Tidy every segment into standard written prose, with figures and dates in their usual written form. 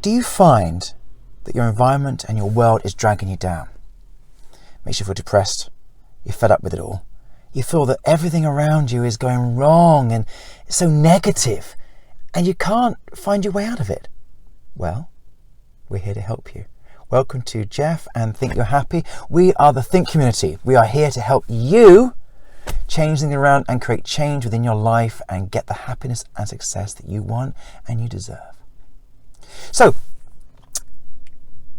Do you find that your environment and your world is dragging you down? Makes you feel depressed, you're fed up with it all. You feel that everything around you is going wrong and it's so negative and you can't find your way out of it. Well, we're here to help you. Welcome to Jeff and Think You're Happy. We are the Think community. We are here to help you change things around and create change within your life and get the happiness and success that you want and you deserve. So,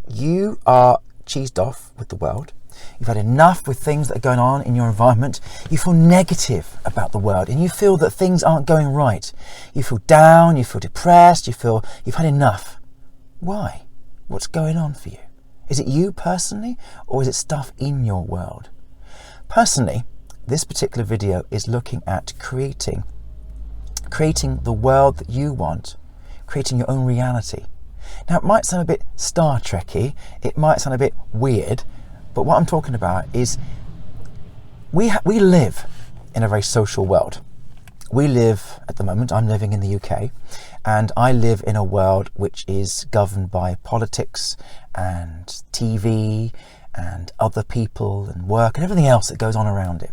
you are cheesed off with the world. You've had enough with things that are going on in your environment. You feel negative about the world and you feel that things aren't going right. You feel down, you feel depressed, you feel you've had enough. Why? What's going on for you? Is it you personally or is it stuff in your world? Personally, this particular video is looking at creating the world that you want, creating your own reality. Now it might sound a bit Star Trek-y, it might sound a bit weird, but what I'm talking about is we live in a very social world. We live, at the moment, I'm living in the UK, and I live in a world which is governed by politics and TV and other people and work and everything else that goes on around it.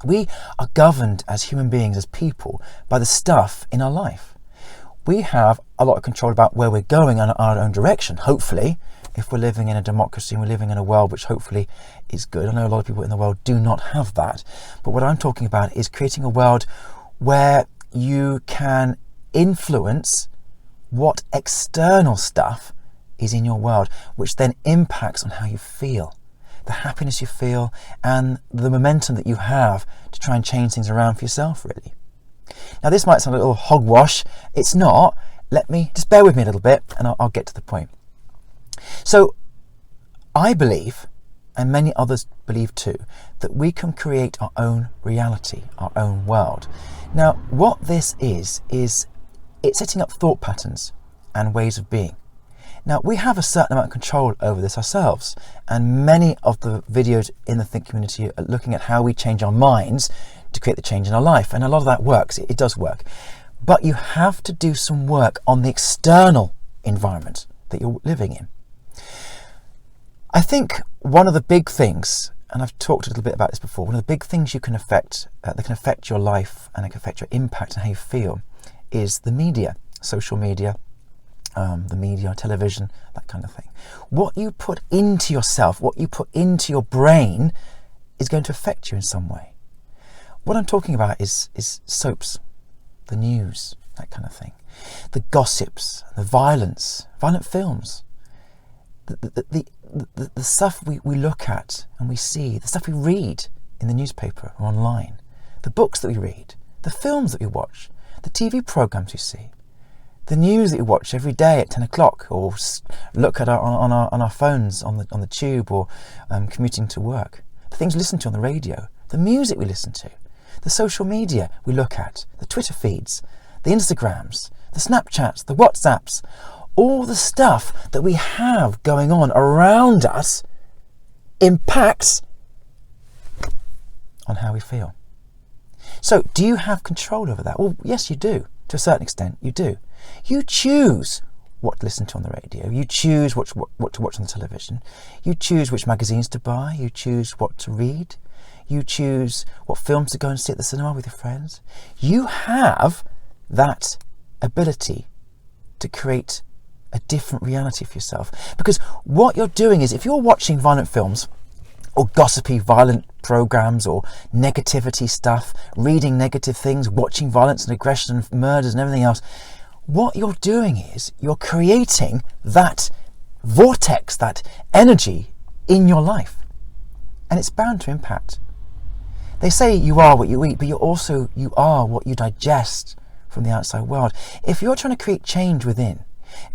We are governed as human beings, as people, by the stuff in our life. We have a lot of control about where we're going in our own direction, hopefully, if we're living in a democracy and we're living in a world which hopefully is good. I know a lot of people in the world do not have that, but what I'm talking about is creating a world where you can influence what external stuff is in your world, which then impacts on how you feel, the happiness you feel, and the momentum that you have to try and change things around for yourself, really. Now, this might sound a little hogwash. It's not. Just bear with me a little bit and I'll get to the point. So, I believe, and many others believe too, that we can create our own reality, our own world. Now, what this is it's setting up thought patterns and ways of being. Now, we have a certain amount of control over this ourselves, and many of the videos in the Think community are looking at how we change our minds to create the change in our life, and a lot of that works. It does work. But you have to do some work on the external environment that you're living in. I think one of the big things, and I've talked a little bit about this before, one of the big things you can affect, that can affect your life and it can affect your impact and how you feel, is the media, social media, the media, television, that kind of thing. What you put into yourself, what you put into your brain is going to affect you in some way. What I'm talking about is soaps, the news, that kind of thing. The gossips, the violence, violent films, the stuff we look at and we see, the stuff we read in the newspaper or online, the books that we read, the films that we watch, the TV programs we see, the news that we watch every day at 10 o'clock or look at on our phones on the tube or commuting to work, the things we listen to on the radio, the music we listen to, the social media we look at, the Twitter feeds, the Instagrams, the Snapchats, the WhatsApps, all the stuff that we have going on around us impacts on how we feel. So, do you have control over that? Well, yes, you do. To a certain extent, you do. You choose what to listen to on the radio. You choose what to watch on the television. You choose which magazines to buy. You choose what to read. You choose what films to go and see at the cinema with your friends. You have that ability to create a different reality for yourself. Because what you're doing is, if you're watching violent films or gossipy violent programs or negativity stuff, reading negative things, watching violence and aggression and murders and everything else, what you're doing is you're creating that vortex, that energy in your life, and it's bound to impact. They say you are what you eat, but you are what you digest from the outside world. If you're trying to create change within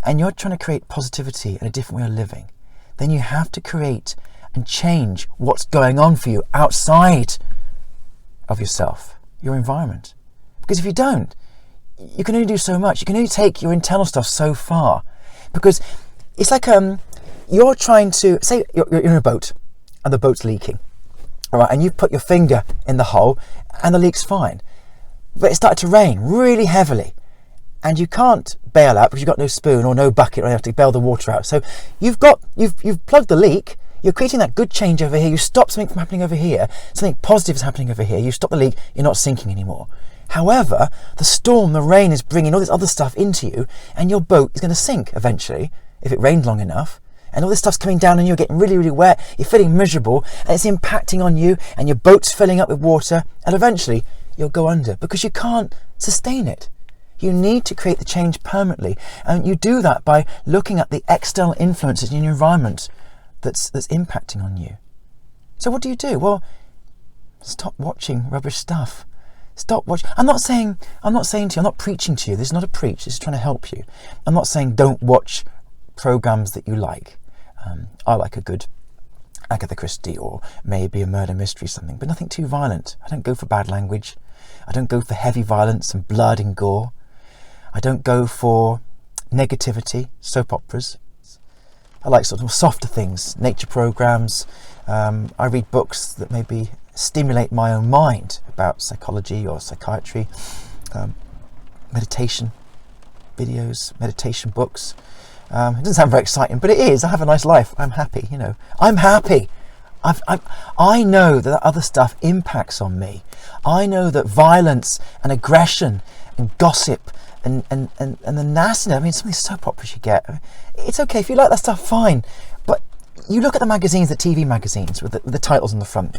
and you're trying to create positivity and a different way of living, then you have to create and change what's going on for you outside of yourself, your environment. Because if you don't, you can only do so much. You can only take your internal stuff so far. Because it's like you're trying to, say you're in a boat and the boat's leaking. All right, and you put your finger in the hole and the leak's fine. But it started to rain really heavily. and you can't bail out because you've got no spoon or no bucket, or you have to bail the water out. So you've plugged the leak. You're creating that good change over here. You stop something from happening over here. Something positive is happening over here. You stop the leak. You're not sinking anymore. However, the storm, the rain is bringing all this other stuff into you, and your boat is going to sink eventually if it rained long enough. And all this stuff's coming down on you. You're getting really, really wet. You're feeling miserable, and it's impacting on you, and your boat's filling up with water, and eventually you'll go under because you can't sustain it. You need to create the change permanently, and you do that by looking at the external influences in your environment that's impacting on you. So what do? Well, stop watching rubbish stuff. Stop watching. I'm not saying to you, I'm not preaching to you. This is not a preach. This is trying to help you. I'm not saying don't watch programs that you like. I like a good Agatha Christie or maybe a murder mystery, something, but nothing too violent. I don't go for bad language. I don't go for heavy violence and blood and gore. I don't go for negativity, soap operas. I like sort of softer things, nature programs. I read books that maybe stimulate my own mind about psychology or psychiatry, meditation videos, meditation books. It doesn't sound very exciting, but it is. I have a nice life. I'm happy, I'm happy. I know that other stuff impacts on me. I know that violence and aggression and gossip and the nastiness, some of these soap operas you get, it's okay if you like that stuff, fine, but you look at the magazines, the TV magazines with the titles on the front.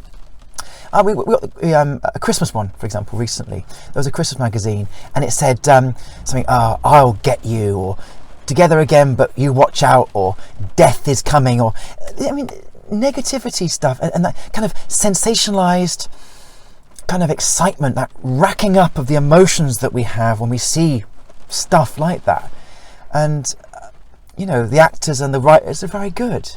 We got a Christmas one, for example, recently. There was a Christmas magazine and it said something, I'll get you, or together again but you watch out, or death is coming, or negativity stuff, and that kind of sensationalized kind of excitement, that racking up of the emotions that we have when we see stuff like that. And the actors and the writers are very good.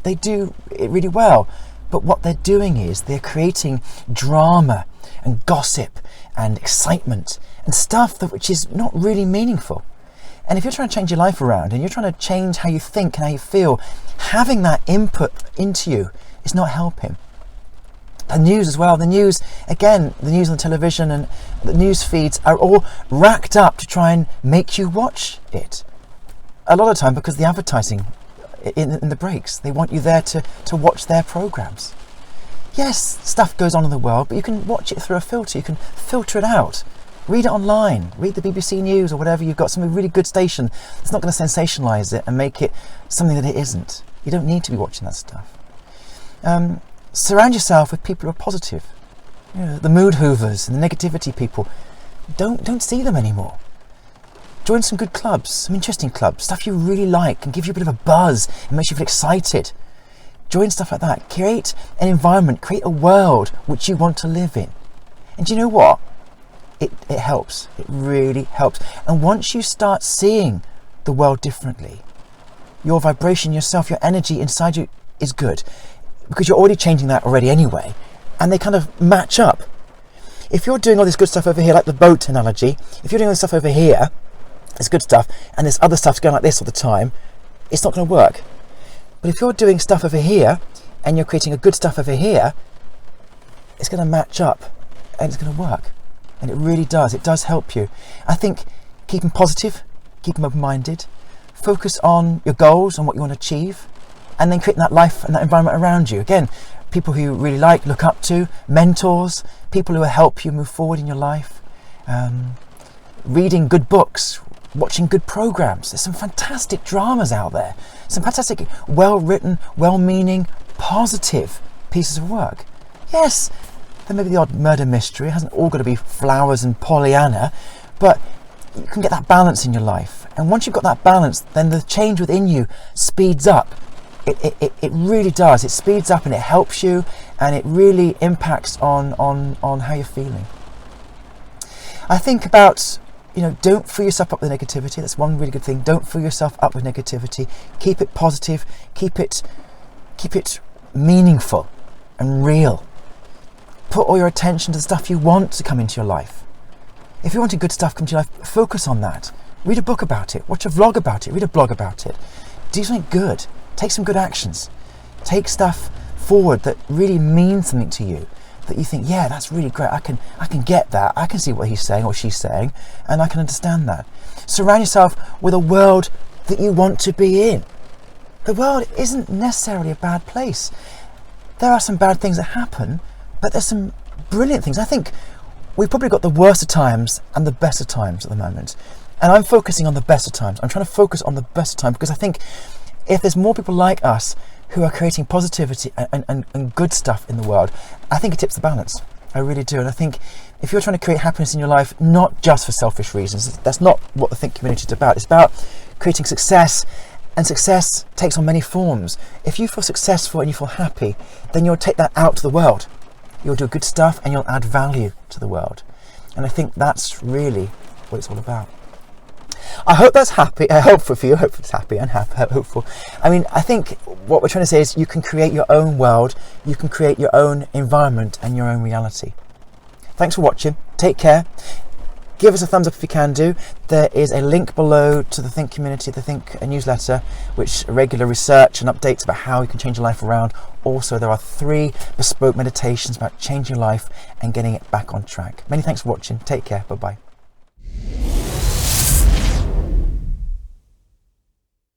They do it really well, but what they're doing is they're creating drama and gossip and excitement and stuff which is not really meaningful. And if you're trying to change your life around and you're trying to change how you think and how you feel, having that input into you is not helping. The news as well, the news on the television and the news feeds are all racked up to try and make you watch it. A lot of the time because the advertising in the breaks, they want you there to watch their programs. Yes, stuff goes on in the world, but you can watch it through a filter. You can filter it out. Read it online, read the BBC News or whatever. You've got some really good station that's not going to sensationalise it and make it something that it isn't. You don't need to be watching that stuff. Surround yourself with people who are positive. The mood hoovers and the negativity people. Don't see them anymore. Join some good clubs, some interesting clubs, stuff you really like and gives you a bit of a buzz and makes you feel excited. Join stuff like that. Create an environment, create a world which you want to live in. And do you know what? It helps. It really helps. And once you start seeing the world differently, your vibration, yourself, your energy inside you is good, because you're already changing that already anyway, and they kind of match up. If you're doing all this good stuff over here, like the boat analogy, if you're doing all this stuff over here, it's good stuff, and this other stuff's going like this all the time, it's not going to work. But if you're doing stuff over here, and you're creating a good stuff over here, it's going to match up, and it's going to work. And it really does. It does help you. I think keep them positive, keep them open-minded, focus on your goals, on what you want to achieve, and then creating that life and that environment around you. Again, people who you really like, look up to, mentors, people who will help you move forward in your life, reading good books, watching good programs. There's some fantastic dramas out there, some fantastic, well-written, well-meaning, positive pieces of work. Yes, there may be the odd murder mystery. It hasn't all got to be flowers and Pollyanna, but you can get that balance in your life. And once you've got that balance, then the change within you speeds up. It really does. It speeds up and it helps you, and it really impacts on how you're feeling. I think about, don't fill yourself up with negativity. That's one really good thing. Don't fill yourself up with negativity. Keep it positive. Keep it meaningful and real. Put all your attention to the stuff you want to come into your life. If you want good stuff come to your life, focus on that. Read a book about it. Watch a vlog about it. Read a blog about it. Do something good. Take some good actions. Take stuff forward that really means something to you, that you think, yeah, that's really great, I can get that, I can see what he's saying or she's saying, and I can understand that. Surround yourself with a world that you want to be in. The world isn't necessarily a bad place. There are some bad things that happen, but there's some brilliant things. I think we've probably got the worst of times and the best of times at the moment. And I'm focusing on the best of times. I'm trying to focus on the best of times, because I think if there's more people like us who are creating positivity and good stuff in the world, I think it tips the balance. I really do. And I think if you're trying to create happiness in your life, not just for selfish reasons, that's not what the Think community is about. It's about creating success, and success takes on many forms. If you feel successful and you feel happy, then you'll take that out to the world. You'll do good stuff and you'll add value to the world. And I think that's really what it's all about. I hope that's helpful for you. I hope it's happy and hopeful. I mean, I think what we're trying to say is you can create your own world, you can create your own environment and your own reality. Thanks for watching. Take care. Give us a thumbs up if you can do. There is a link below to the Think community, the Think newsletter, which regular research and updates about how you can change your life around. Also, there are 3 bespoke meditations about changing your life and getting it back on track. Many thanks for watching. Take care. Bye-bye.